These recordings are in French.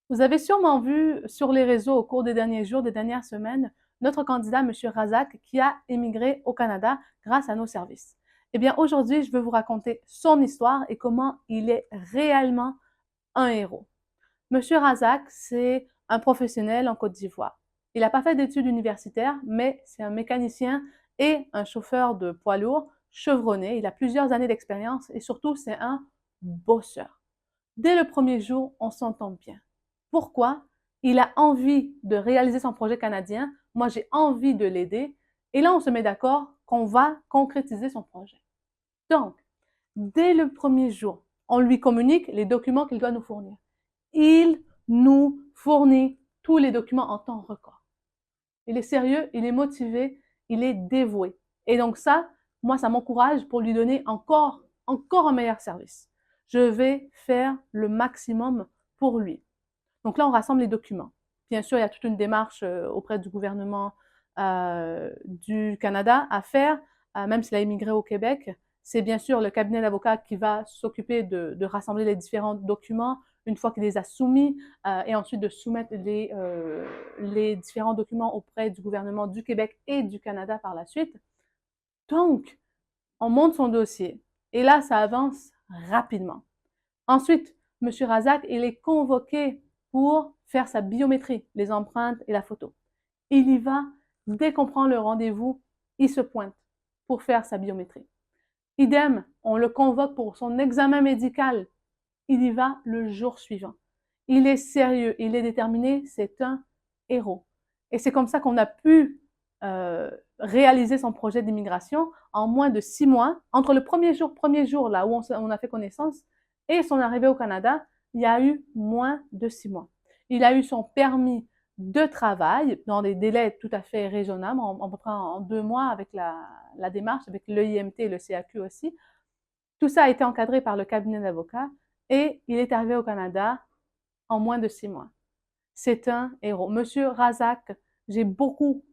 Vous avez sûrement vu sur les réseaux au cours des derniers jours, des dernières semaines, notre candidat, M. Razak, qui a émigré au Canada grâce à nos services. Eh bien, aujourd'hui, je veux vous raconter son histoire et comment il est réellement un héros. M. Razak, c'est un professionnel en Côte d'Ivoire. Il n'a pas fait d'études universitaires, mais c'est un mécanicien et un chauffeur de poids lourd chevronné. Il a plusieurs années d'expérience et surtout, c'est un bosseur. Dès le premier jour, on s'entend bien. Pourquoi? Il a envie de réaliser son projet canadien. Moi, j'ai envie de l'aider. Et là, on se met d'accord qu'on va concrétiser son projet. Donc, dès le premier jour, on lui communique les documents qu'il doit nous fournir. Il nous fournit tous les documents en temps record. Il est sérieux, il est motivé, il est dévoué. Et donc ça, moi, ça m'encourage pour lui donner encore un meilleur service. Je vais faire le maximum pour lui. Donc là, on rassemble les documents. Bien sûr, il y a toute une démarche auprès du gouvernement du Canada à faire, même s'il a immigré au Québec. C'est bien sûr le cabinet d'avocats qui va s'occuper de rassembler les différents documents une fois qu'il les a soumis et ensuite de soumettre les différents documents auprès du gouvernement du Québec et du Canada par la suite. Donc, on monte son dossier et là, ça avance rapidement. Ensuite, M. Razak, il est convoqué pour faire sa biométrie, les empreintes et la photo. Il y va, dès qu'on prend le rendez-vous, il se pointe pour faire sa biométrie. Idem, on le convoque pour son examen médical. Il y va le jour suivant. Il est sérieux, il est déterminé, c'est un héros. Et c'est comme ça qu'on a pu réaliser son projet d'immigration en moins de 6 mois. Entre le premier jour là où on a fait connaissance et son arrivée au Canada, il y a eu moins de 6 mois. Il a eu son permis de travail dans des délais tout à fait raisonnables, à peu près en 2 mois avec la démarche, avec l'EIMT et le CAQ aussi. Tout ça a été encadré par le cabinet d'avocats et il est arrivé au Canada en moins de 6 mois. C'est un héros. Monsieur Razak, j'ai beaucoup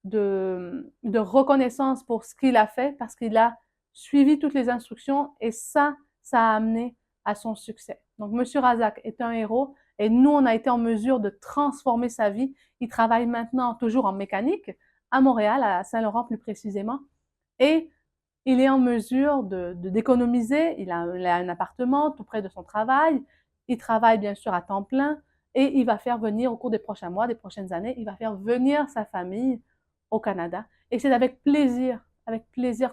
de reconnaissance pour ce qu'il a fait parce qu'il a suivi toutes les instructions et ça a amené à son succès. Donc, Monsieur Razak est un héros et nous, on a été en mesure de transformer sa vie. Il travaille maintenant toujours en mécanique à Montréal, à Saint-Laurent plus précisément, et il est en mesure d'économiser. Il a un appartement tout près de son travail. Il travaille bien sûr à temps plein et il va faire venir au cours des prochains mois, des prochaines années, il va faire venir sa famille au Canada. Et c'est avec plaisir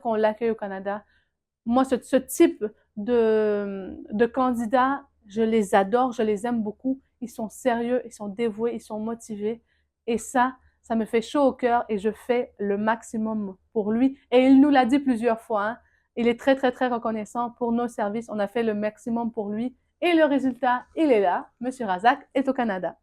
qu'on l'accueille au Canada. Moi, ce type de candidats, je les adore, je les aime beaucoup. Ils sont sérieux, ils sont dévoués, ils sont motivés. Et ça me fait chaud au cœur et je fais le maximum pour lui. Et il nous l'a dit plusieurs fois, hein. Il est très reconnaissant pour nos services. On a fait le maximum pour lui. Et le résultat, il est là. Monsieur Razak est au Canada.